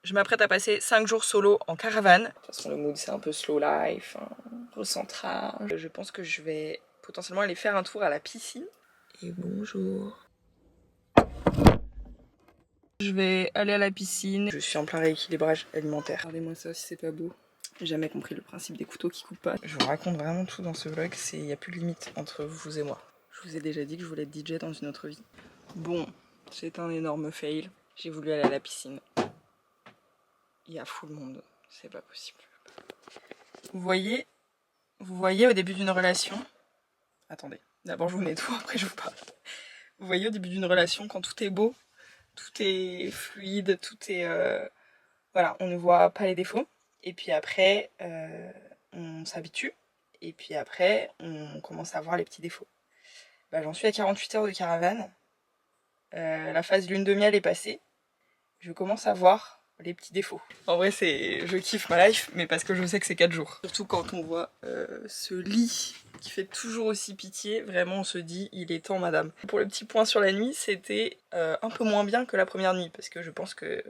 Je m'apprête à passer 5 jours solo en caravane. De toute façon le mood c'est un peu slow life, hein, recentrage. Je pense que je vais potentiellement aller faire un tour à la piscine. Et bonjour. Je vais aller à la piscine. Je suis en plein rééquilibrage alimentaire. Regardez-moi ça si c'est pas beau. J'ai jamais compris le principe des couteaux qui coupent pas. Je vous raconte vraiment tout dans ce vlog, il n'y a plus de limite entre vous et moi. Je vous ai déjà dit que je voulais être DJ dans une autre vie. Bon, c'est un énorme fail. J'ai voulu aller à la piscine. Il y a full monde, c'est pas possible. Vous voyez au début d'une relation... Attendez, d'abord je vous nettoie, après je vous parle. Vous voyez au début d'une relation, quand tout est beau, tout est fluide, tout est... Voilà, on ne voit pas les défauts. Et puis après, on s'habitue. Et puis après, on commence à voir les petits défauts. Bah, j'en suis à 48 heures de caravane. La phase lune de miel est passée. Je commence à voir les petits défauts. En vrai, je kiffe ma life, mais parce que je sais que c'est 4 jours. Surtout quand on voit ce lit qui fait toujours aussi pitié, vraiment on se dit il est temps madame. Pour le petit point sur la nuit, c'était un peu moins bien que la première nuit, parce que je pense que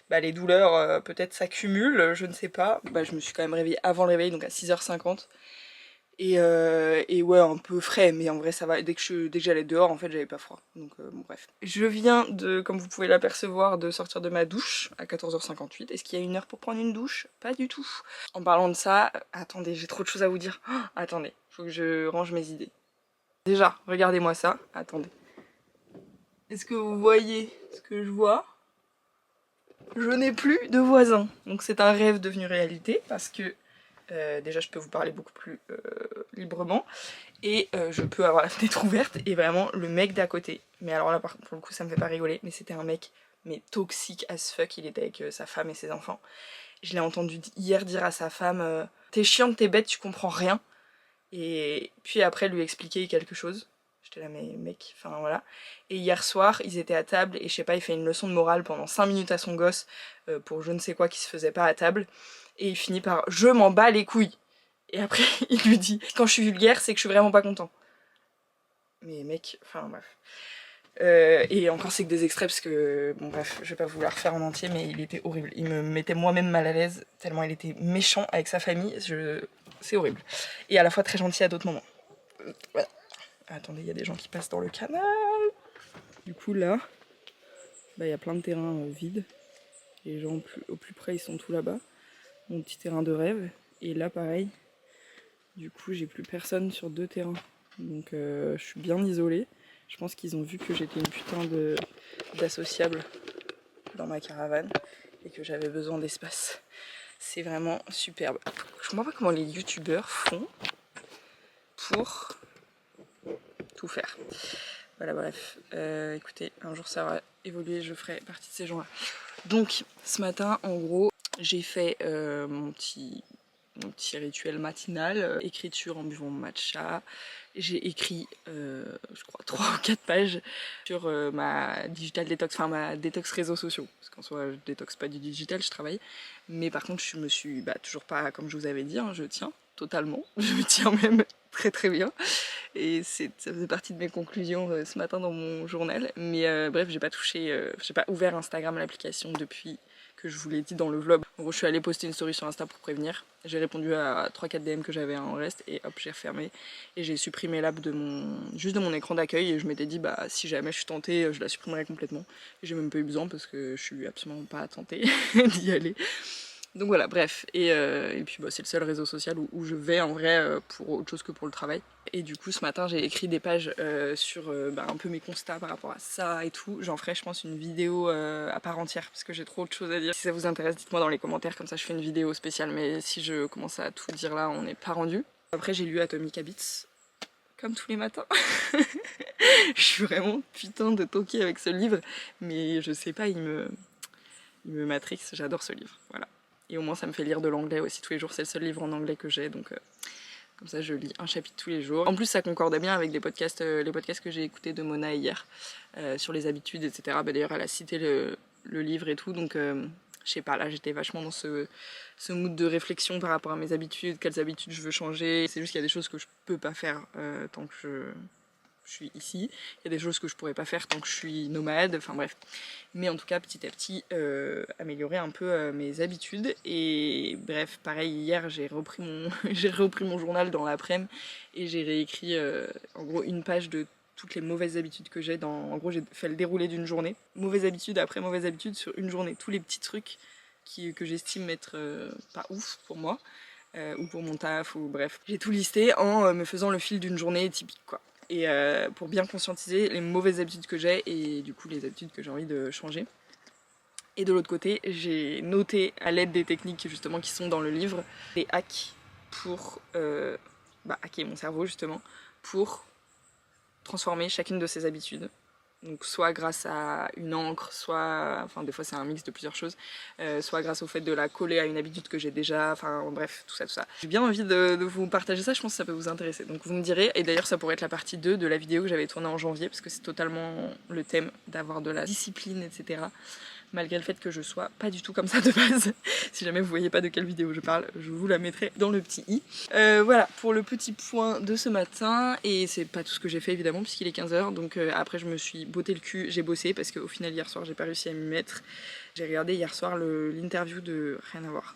les douleurs peut-être s'accumulent, je ne sais pas. Je me suis quand même réveillée avant le réveil, donc à 6h50. Et ouais, un peu frais, mais en vrai ça va. Dès que j'allais dehors, en fait j'avais pas froid. Donc bon bref. Je viens de, comme vous pouvez l'apercevoir, de sortir de ma douche à 14h58. Est-ce qu'il y a une heure pour prendre une douche? Pas du tout. En parlant de ça, attendez, j'ai trop de choses à vous dire. Oh, attendez, faut que je range mes idées. Déjà, regardez-moi ça. Attendez. Est-ce que vous voyez ce que je vois? Je n'ai plus de voisins. Donc c'est un rêve devenu réalité parce que déjà je peux vous parler beaucoup plus librement et je peux avoir la fenêtre ouverte et vraiment le mec d'à côté, mais alors là pour le coup ça me fait pas rigoler, mais c'était un mec mais toxique as fuck. Il était avec sa femme et ses enfants. Je l'ai entendu hier dire à sa femme t'es chiante, t'es bête, tu comprends rien, et puis après lui expliquer quelque chose. J'étais là mais mec, enfin voilà. Et hier soir ils étaient à table et je sais pas, il fait une leçon de morale pendant 5 minutes à son gosse pour je ne sais quoi qui se faisait pas à table. Et il finit par je m'en bats les couilles. Et après il lui dit quand je suis vulgaire c'est que je suis vraiment pas content. Mais mec, enfin bref. Et encore c'est que des extraits parce que bon bref, je vais pas vous la refaire en entier, mais il était horrible. Il me mettait moi-même mal à l'aise tellement il était méchant avec sa famille. C'est horrible. Et à la fois très gentil à d'autres moments. Voilà. Attendez, il y a des gens qui passent dans le canal. Du coup là, il y a plein de terrains vides. Les gens au plus près ils sont tous là-bas. Mon petit terrain de rêve. Et là pareil, du coup j'ai plus personne sur 2 terrains. Donc je suis bien isolée. Je pense qu'ils ont vu que j'étais une putain d'associable dans ma caravane et que j'avais besoin d'espace. C'est vraiment superbe. Je comprends pas comment les youtubeurs font pour tout faire. Voilà, bref. Écoutez, un jour ça va évoluer, je ferai partie de ces gens-là. Donc ce matin, en gros, j'ai fait mon petit rituel matinal, écriture en buvant mon matcha. J'ai écrit, je crois, 3 ou 4 pages sur ma digital détox, enfin ma détox réseaux sociaux. Parce qu'en soi, je détox pas du digital, je travaille. Mais par contre, je me suis toujours pas, comme je vous avais dit, hein, je tiens totalement. Je me tiens même très très bien. Et ça faisait partie de mes conclusions ce matin dans mon journal. Mais bref, j'ai pas touché, j'ai pas ouvert Instagram, l'application, depuis que je vous l'ai dit dans le vlog. En gros, je suis allée poster une story sur Insta pour prévenir. J'ai répondu à 3-4 DM que j'avais en reste et hop, j'ai refermé. Et j'ai supprimé l'app juste de mon écran d'accueil et je m'étais dit, si jamais je suis tentée, je la supprimerai complètement. Et j'ai même pas eu besoin parce que je suis absolument pas tentée d'y aller. Donc voilà, bref. Et puis c'est le seul réseau social où je vais en vrai pour autre chose que pour le travail. Et du coup, ce matin, j'ai écrit des pages sur un peu mes constats par rapport à ça et tout. J'en ferai, je pense, une vidéo à part entière parce que j'ai trop de choses à dire. Si ça vous intéresse, dites-moi dans les commentaires, comme ça je fais une vidéo spéciale. Mais si je commence à tout dire là, on n'est pas rendu. Après, j'ai lu Atomic Habits, comme tous les matins. Je suis vraiment putain de toquée avec ce livre. Mais je sais pas, il me matrix, j'adore ce livre. Voilà. Et au moins ça me fait lire de l'anglais aussi tous les jours, c'est le seul livre en anglais que j'ai, donc comme ça je lis un chapitre tous les jours. En plus ça concordait bien avec les podcasts que j'ai écoutés de Mona hier, sur les habitudes, etc. D'ailleurs elle a cité le livre et tout, donc je sais pas, là j'étais vachement dans ce mood de réflexion par rapport à mes habitudes, quelles habitudes je veux changer. C'est juste qu'il y a des choses que je peux pas faire tant que je suis ici. Il y a des choses que je pourrais pas faire tant que je suis nomade, enfin bref. Mais en tout cas, petit à petit, améliorer un peu mes habitudes. Et bref, pareil, hier, j'ai repris mon journal dans l'après-midi et j'ai réécrit en gros une page de toutes les mauvaises habitudes que j'ai. En gros, j'ai fait le déroulé d'une journée. Mauvaise habitude après mauvaise habitude sur une journée. Tous les petits trucs que j'estime être pas ouf pour moi. Ou pour mon taf, ou bref. J'ai tout listé en me faisant le fil d'une journée typique, quoi. Et pour bien conscientiser les mauvaises habitudes que j'ai et du coup les habitudes que j'ai envie de changer. Et de l'autre côté, j'ai noté à l'aide des techniques justement qui sont dans le livre, des hacks pour hacker mon cerveau justement, pour transformer chacune de ces habitudes. Donc soit grâce à une encre, soit, enfin des fois c'est un mix de plusieurs choses, soit grâce au fait de la coller à une habitude que j'ai déjà, enfin bref, tout ça. J'ai bien envie de vous partager ça, je pense que ça peut vous intéresser. Donc vous me direz, et d'ailleurs ça pourrait être la partie 2 de la vidéo que j'avais tournée en janvier, parce que c'est totalement le thème d'avoir de la discipline, etc. Malgré le fait que je sois pas du tout comme ça de base. Si jamais vous voyez pas de quelle vidéo je parle, je vous la mettrai dans le petit i. Voilà pour le petit point de ce matin, et c'est pas tout ce que j'ai fait évidemment puisqu'il est 15h, donc après je me suis botté le cul, j'ai bossé parce qu'au final hier soir j'ai pas réussi à m'y mettre. J'ai regardé hier soir l'interview de... rien à voir.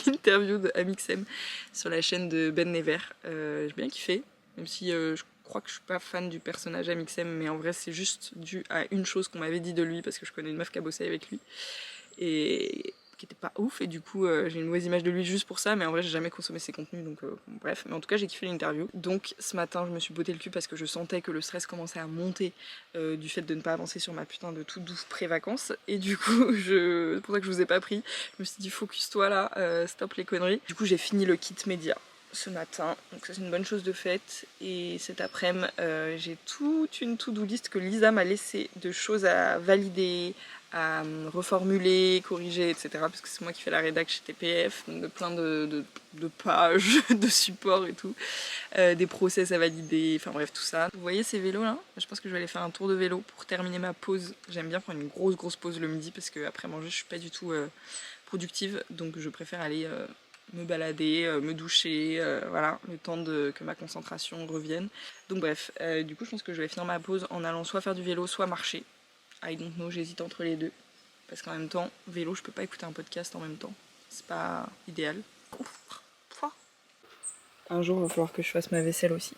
L'interview de Amixem sur la chaîne de Ben Never. J'ai bien kiffé, même si je crois que je suis pas fan du personnage Amixem, mais en vrai c'est juste dû à une chose qu'on m'avait dit de lui parce que je connais une meuf qui a bossé avec lui et qui était pas ouf, et du coup j'ai une mauvaise image de lui juste pour ça, mais en vrai j'ai jamais consommé ses contenus, donc bref, mais en tout cas j'ai kiffé l'interview. Donc ce matin je me suis botté le cul parce que je sentais que le stress commençait à monter du fait de ne pas avancer sur ma putain de tout doux pré-vacances, et du coup c'est pour ça que je vous ai pas pris, je me suis dit focus toi là, stop les conneries. Du coup j'ai fini le kit média ce matin, donc ça c'est une bonne chose de faite. Et cet après-midi j'ai toute une to-do list que Lisa m'a laissé de choses à valider, à reformuler, corriger, etc. Parce que c'est moi qui fais la rédac chez TPF, donc de plein de pages, de supports et tout, des process à valider, enfin bref tout ça. Vous voyez ces vélos là? Je pense que je vais aller faire un tour de vélo pour terminer ma pause. J'aime bien prendre une grosse pause le midi parce qu'après manger je suis pas du tout productive, donc je préfère aller me balader, me doucher, voilà, le temps que ma concentration revienne. Donc bref, du coup je pense que je vais finir ma pause en allant soit faire du vélo, soit marcher. I don't know, j'hésite entre les deux. Parce qu'en même temps, vélo, je peux pas écouter un podcast en même temps. C'est pas idéal. Un jour, il va falloir que je fasse ma vaisselle aussi.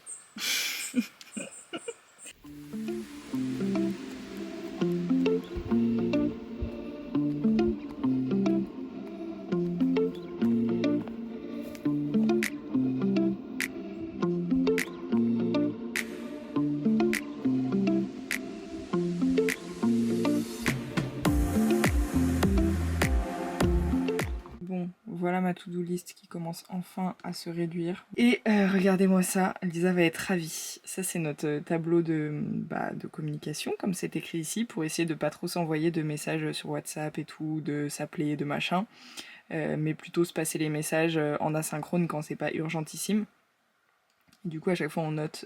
Voilà ma to-do list qui commence enfin à se réduire. Et regardez-moi ça, Lisa va être ravie. Ça c'est notre tableau de communication, comme c'est écrit ici, pour essayer de pas trop s'envoyer de messages sur WhatsApp et tout, de s'appeler, de machin, mais plutôt se passer les messages en asynchrone quand c'est pas urgentissime. Et du coup à chaque fois on note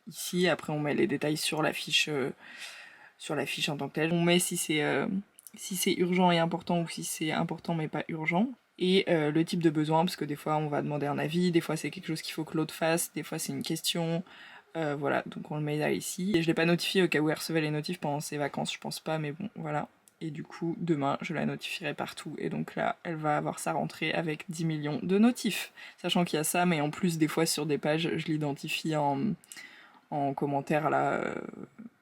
ici, après on met les détails sur la fiche en tant que telle. On met si c'est urgent et important ou si c'est important mais pas urgent. Et le type de besoin, parce que des fois on va demander un avis, des fois c'est quelque chose qu'il faut que l'autre fasse, des fois c'est une question, voilà, donc on le met là ici. Et je l'ai pas notifié au cas où elle recevait les notifs pendant ses vacances, je pense pas, mais bon, voilà. Et du coup, demain, je la notifierai partout, et donc là, elle va avoir sa rentrée avec 10 millions de notifs. Sachant qu'il y a ça, mais en plus, des fois sur des pages, je l'identifie en commentaire là,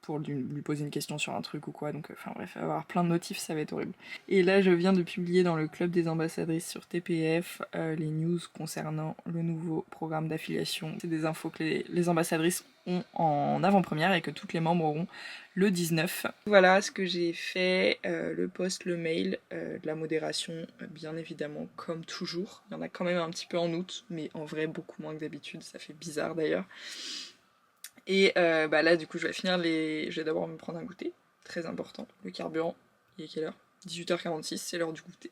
pour lui poser une question sur un truc ou quoi, donc enfin bref, avoir plein de notifs ça va être horrible. Et là je viens de publier dans le club des ambassadrices sur TPF les news concernant le nouveau programme d'affiliation. C'est des infos que les ambassadrices ont en avant-première et que toutes les membres auront le 19. Voilà ce que j'ai fait, le post, le mail, de la modération bien évidemment comme toujours. Il y en a quand même un petit peu en août, mais en vrai beaucoup moins que d'habitude, ça fait bizarre d'ailleurs. Et là du coup je vais d'abord me prendre un goûter, très important, le carburant. Il est quelle heure? 18h46, c'est l'heure du goûter.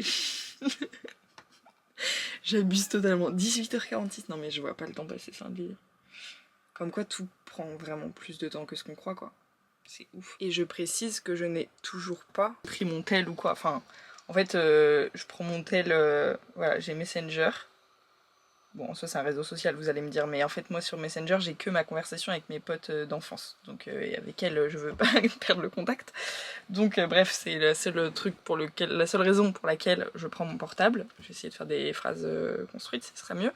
J'abuse totalement. 18h46, non mais je vois pas le temps passer, c'est un délire. Comme quoi tout prend vraiment plus de temps que ce qu'on croit quoi. C'est ouf. Et je précise que je n'ai toujours pas pris mon tel ou quoi. Enfin, en fait, je prends mon tel, voilà, j'ai Messenger. Bon, en soi c'est un réseau social, vous allez me dire, mais en fait moi sur Messenger j'ai que ma conversation avec mes potes d'enfance, donc et avec elles je veux pas perdre le contact. Donc bref, c'est le seul truc pour lequel, la seule raison pour laquelle je prends mon portable. Je vais essayer de faire des phrases construites, ce serait mieux.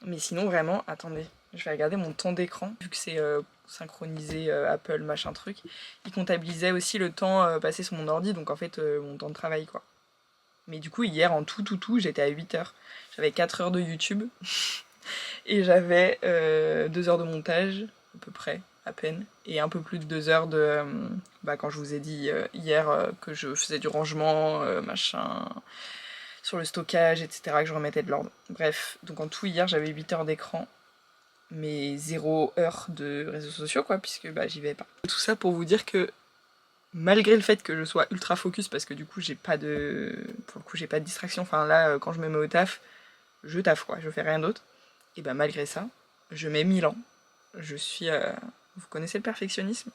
Mais sinon vraiment, attendez, je vais regarder mon temps d'écran, vu que c'est synchronisé Apple machin truc. Il comptabilisait aussi le temps passé sur mon ordi, donc en fait mon temps de travail quoi. Mais du coup hier en tout j'étais à 8 heures. J'avais 4 heures de YouTube et j'avais 2 heures de montage à peu près, à peine, et un peu plus de 2 heures de... quand je vous ai dit hier que je faisais du rangement, machin, sur le stockage, etc., que je remettais de l'ordre. Bref, donc en tout hier j'avais 8 heures d'écran, mais 0 heure de réseaux sociaux quoi, puisque j'y vais pas. Tout ça pour vous dire que malgré le fait que je sois ultra focus, parce que du coup j'ai pas de... pour le coup j'ai pas de distraction, enfin là quand je me mets au taf, je taffe quoi, je fais rien d'autre. Et malgré ça, je mets 1000 ans. Je suis... Vous connaissez le perfectionnisme ?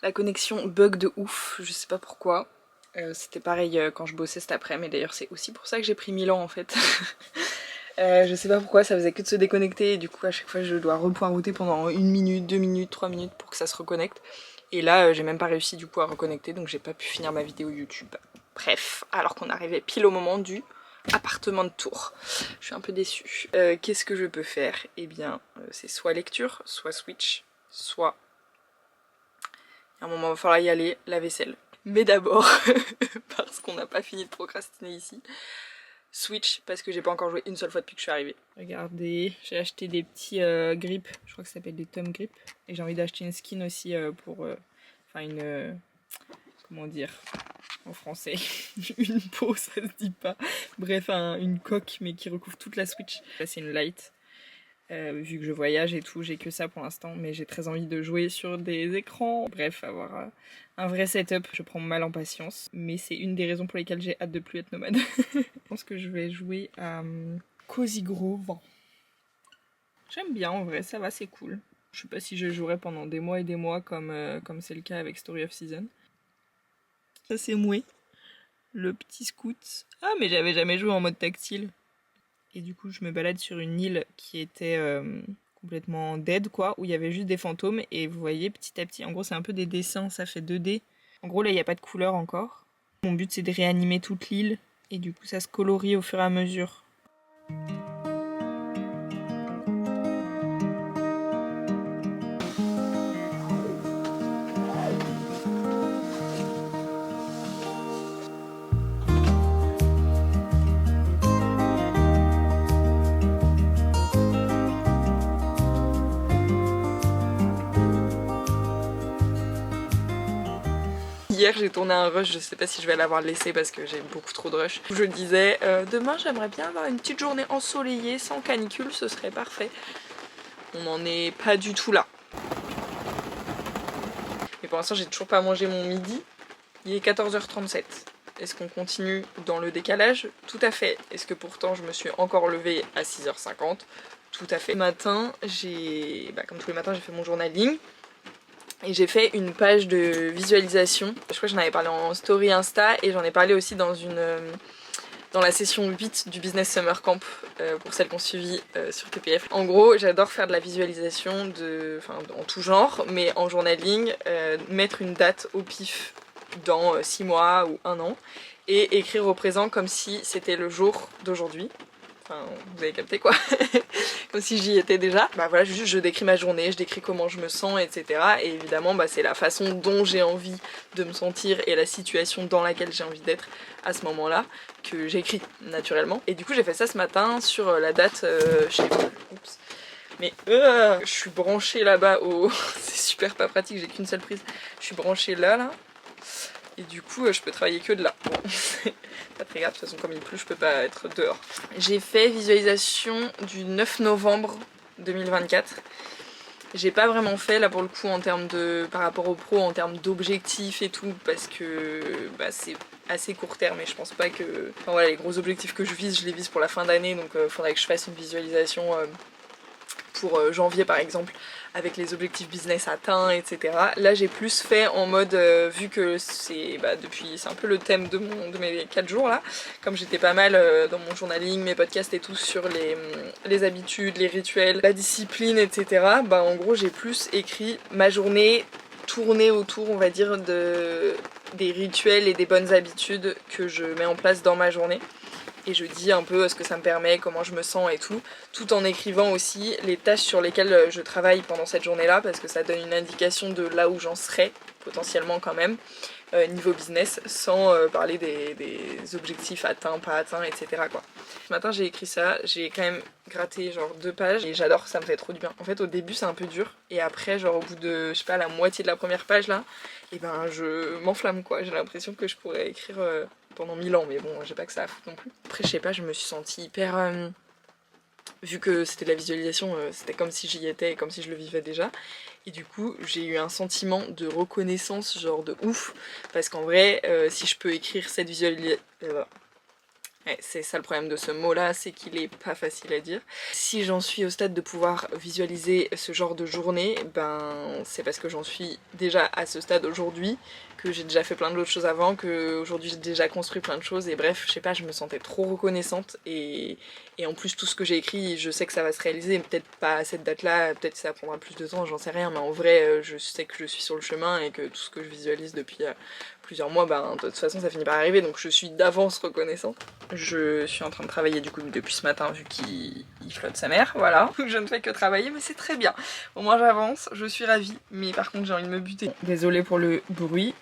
La connexion bug de ouf, je sais pas pourquoi. C'était pareil quand je bossais cet après, mais d'ailleurs c'est aussi pour ça que j'ai pris 1000 ans en fait. Je sais pas pourquoi, ça faisait que de se déconnecter et du coup à chaque fois je dois repointer pendant 1 minute, 2 minutes, 3 minutes pour que ça se reconnecte. Et là j'ai même pas réussi du coup à reconnecter, donc j'ai pas pu finir ma vidéo YouTube. Bref, alors qu'on arrivait pile au moment du appartement de Tours. Je suis un peu déçue. Qu'est-ce que je peux faire? Eh bien c'est soit lecture, soit Switch, soit... À un moment il va falloir y aller, la vaisselle. Mais d'abord, parce qu'on n'a pas fini de procrastiner ici, Switch, parce que j'ai pas encore joué une seule fois depuis que je suis arrivée. Regardez, j'ai acheté des petits grips, je crois que ça s'appelle des Thumb Grip. Et j'ai envie d'acheter une skin aussi pour... Enfin une... comment dire en français? Une peau, ça se dit pas. Bref, une coque, mais qui recouvre toute la Switch. Là c'est une light. Vu que je voyage et tout, j'ai que ça pour l'instant, mais j'ai très envie de jouer sur des écrans. Bref, avoir un vrai setup. Je prends mal en patience, mais c'est une des raisons pour lesquelles j'ai hâte de plus être nomade. Je pense que je vais jouer à Cozy Grove. J'aime bien en vrai, ça va, c'est cool. Je sais pas si je jouerai pendant des mois et des mois comme c'est le cas avec Story of Season. Ça c'est Moué, le petit scout. Ah mais j'avais jamais joué en mode tactile. Et du coup je me balade sur une île qui était complètement dead quoi, où il y avait juste des fantômes et vous voyez petit à petit, en gros c'est un peu des dessins, ça fait 2D. En gros là il n'y a pas de couleur encore. Mon but c'est de réanimer toute l'île et du coup ça se colorie au fur et à mesure. Hier j'ai tourné un rush, je sais pas si je vais l'avoir laissé parce que j'ai beaucoup trop de rush. Je disais demain j'aimerais bien avoir une petite journée ensoleillée sans canicule, ce serait parfait. On n'en est pas du tout là. Mais pour l'instant j'ai toujours pas mangé mon midi. Il est 14h37. Est-ce qu'on continue dans le décalage? Tout à fait. Est-ce que pourtant je me suis encore levée à 6h50? Tout à fait. Ce matin, comme tous les matins, j'ai fait mon journaling. Et j'ai fait une page de visualisation. Je crois que j'en avais parlé en story Insta et j'en ai parlé aussi dans la session 8 du Business Summer Camp pour celles qui ont suivi sur TPF. En gros, j'adore faire de la visualisation en tout genre, mais en journaling, mettre une date au pif dans 6 mois ou 1 an et écrire au présent comme si c'était le jour d'aujourd'hui. Enfin, vous avez capté quoi. Comme si j'y étais déjà. Voilà, juste je décris ma journée, je décris comment je me sens, etc. Et évidemment, c'est la façon dont j'ai envie de me sentir et la situation dans laquelle j'ai envie d'être à ce moment-là que j'écris naturellement. Et du coup, j'ai fait ça ce matin sur la date, je sais plus, Mais je suis branchée là-bas au... c'est super pas pratique, j'ai qu'une seule prise. Je suis branchée là. Et du coup, je peux travailler que de là. Bon, c'est pas très grave, de toute façon, comme il pleut, je peux pas être dehors. J'ai fait visualisation du 9 novembre 2024. J'ai pas vraiment fait là pour le coup en termes de par rapport au pro, en termes d'objectifs et tout, parce que bah, c'est assez court terme et je pense pas que... Enfin voilà, les gros objectifs que je les vise pour la fin d'année, donc faudrait que je fasse une visualisation pour janvier par exemple, avec les objectifs business atteints, etc. Là j'ai plus fait en mode, vu que c'est c'est un peu le thème de mes 4 jours là, comme j'étais pas mal dans mon journaling, mes podcasts et tout sur les habitudes, les rituels, la discipline, etc. Bah en gros j'ai plus écrit ma journée tournée autour, on va dire, des rituels et des bonnes habitudes que je mets en place dans ma journée. Et je dis un peu ce que ça me permet, comment je me sens et tout en écrivant aussi les tâches sur lesquelles je travaille pendant cette journée-là, parce que ça donne une indication de là où j'en serais, potentiellement quand même, niveau business, sans parler des objectifs atteints, pas atteints, etc. quoi. Ce matin j'ai écrit ça, j'ai quand même gratté genre 2 pages, et j'adore, ça me fait trop du bien. En fait au début c'est un peu dur, et après genre au bout de, je sais pas, la moitié de la première page là, et ben je m'enflamme quoi, j'ai l'impression que je pourrais écrire... pendant 1000 ans, mais bon, j'ai pas que ça à foutre non plus. Après, je sais pas, je me suis sentie hyper... vu que c'était de la visualisation, c'était comme si j'y étais et comme si je le vivais déjà. Et du coup, j'ai eu un sentiment de reconnaissance, genre de ouf, parce qu'en vrai, si je peux écrire cette visualisation... Ouais, c'est ça le problème de ce mot-là, c'est qu'il est pas facile à dire. Si j'en suis au stade de pouvoir visualiser ce genre de journée, ben c'est parce que j'en suis déjà à ce stade aujourd'hui, que j'ai déjà fait plein d'autres choses avant, que aujourd'hui j'ai déjà construit plein de choses, et bref, je sais pas, je me sentais trop reconnaissante, et en plus tout ce que j'ai écrit, je sais que ça va se réaliser, peut-être pas à cette date-là, peut-être que ça prendra plus de temps, j'en sais rien, mais en vrai, je sais que je suis sur le chemin, et que tout ce que je visualise depuis plusieurs mois, ben de toute façon ça finit par arriver, donc je suis d'avance reconnaissante. Je suis en train de travailler du coup depuis ce matin vu qu'il flotte sa mère, voilà. Je ne fais que travailler mais c'est très bien. Au moins j'avance, je suis ravie, mais par contre j'ai envie de me buter. Désolée pour le bruit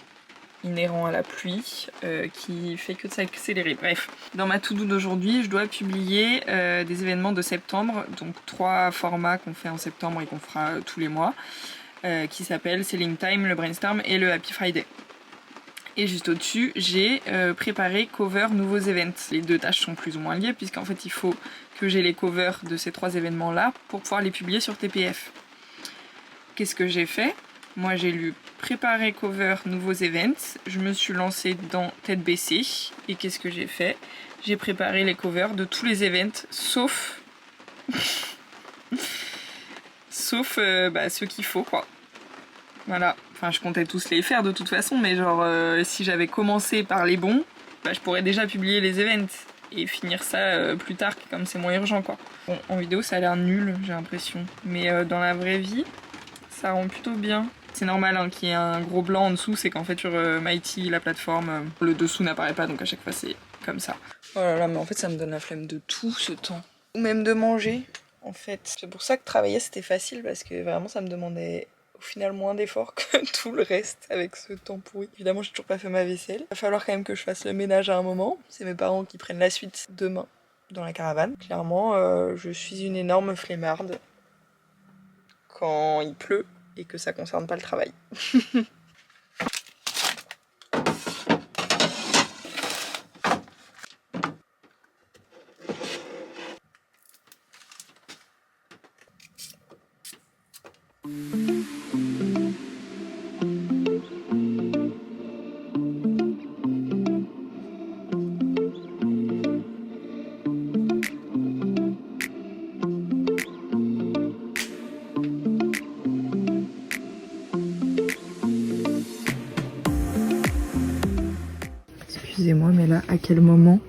inhérent à la pluie qui fait que de s'accélérer. Bref, dans ma to-do d'aujourd'hui, je dois publier des événements de septembre, donc 3 formats qu'on fait en septembre et qu'on fera tous les mois, qui s'appellent Selling Time, le Brainstorm et le Happy Friday. Et juste au-dessus, j'ai préparé cover nouveaux events. Les 2 tâches sont plus ou moins liées, puisqu'en fait il faut que j'ai les covers de ces 3 événements-là pour pouvoir les publier sur TPF. Qu'est-ce que j'ai fait? Moi j'ai lu préparer cover nouveaux events, je me suis lancée dans tête baissée, et qu'est-ce que j'ai fait? J'ai préparé les covers de tous les events, sauf... sauf ceux qu'il faut, quoi. Voilà, enfin je comptais tous les faire de toute façon, mais genre si j'avais commencé par les bons, bah, je pourrais déjà publier les events et finir ça plus tard, comme c'est moins urgent quoi. Bon, en vidéo ça a l'air nul, j'ai l'impression, mais dans la vraie vie, ça rend plutôt bien. C'est normal hein, qu'il y ait un gros blanc en dessous, c'est qu'en fait sur Mighty, la plateforme, le dessous n'apparaît pas, donc à chaque fois c'est comme ça. Oh là là, mais en fait ça me donne la flemme de tout ce temps. Ou même de manger, en fait. C'est pour ça que travailler c'était facile, parce que vraiment ça me demandait... au final moins d'efforts que tout le reste avec ce temps pourri. Évidemment j'ai toujours pas fait ma vaisselle. Il va falloir quand même que je fasse le ménage à un moment. C'est mes parents qui prennent la suite demain dans la caravane. Clairement je suis une énorme flemmarde quand il pleut et que ça concerne pas le travail. Excusez-moi, mais là, à quel moment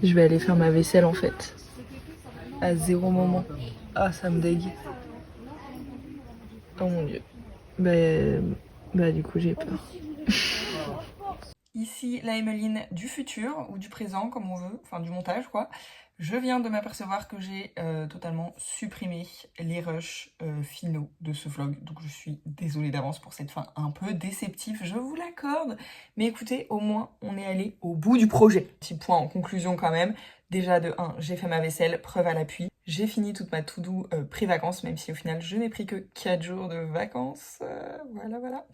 je vais aller faire ma vaisselle en fait? À 0 moment. Ah, ça me dégue. Oh mon dieu. Bah du coup, j'ai peur. Ici, la Emeline du futur, ou du présent, comme on veut, enfin du montage quoi. Je viens de m'apercevoir que j'ai totalement supprimé les rushs finaux de ce vlog, donc je suis désolée d'avance pour cette fin un peu déceptive, je vous l'accorde, mais écoutez, au moins on est allé au bout du projet. Petit point en conclusion quand même, déjà de 1, j'ai fait ma vaisselle, preuve à l'appui, j'ai fini toute ma to-do pré-vacances, même si au final je n'ai pris que 4 jours de vacances, voilà.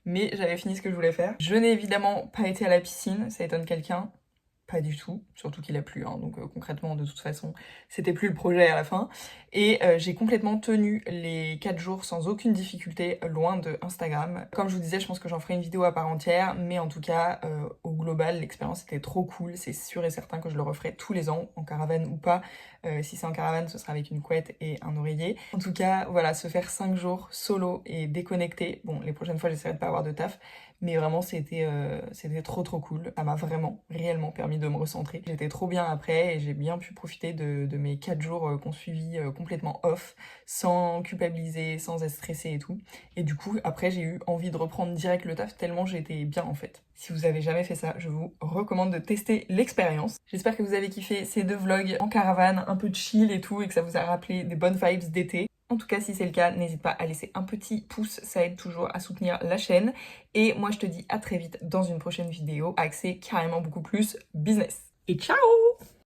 Mais j'avais fini ce que je voulais faire. Je n'ai évidemment pas été à la piscine, ça étonne quelqu'un. Pas du tout, surtout qu'il a plu, hein, donc concrètement de toute façon c'était plus le projet à la fin. Et j'ai complètement tenu les 4 jours sans aucune difficulté loin de Instagram. Comme je vous disais, je pense que j'en ferai une vidéo à part entière, mais en tout cas au global l'expérience était trop cool, c'est sûr et certain que je le referai tous les ans, en caravane ou pas. Si c'est en caravane, ce sera avec une couette et un oreiller. En tout cas, voilà, se faire 5 jours solo et déconnecté. Bon, les prochaines fois j'essaierai de pas avoir de taf, mais vraiment c'était trop cool. Ça m'a vraiment réellement permis de me recentrer. J'étais trop bien après et j'ai bien pu profiter de mes 4 jours qu'on suivit complètement off, sans culpabiliser, sans être stressée et tout. Et du coup après j'ai eu envie de reprendre direct le taf tellement j'étais bien en fait. Si vous avez jamais fait ça, je vous recommande de tester l'expérience. J'espère que vous avez kiffé ces 2 vlogs en caravane, un peu chill et tout, et que ça vous a rappelé des bonnes vibes d'été. En tout cas, si c'est le cas, n'hésite pas à laisser un petit pouce, ça aide toujours à soutenir la chaîne. Et moi, je te dis à très vite dans une prochaine vidéo, axée carrément beaucoup plus business. Et ciao!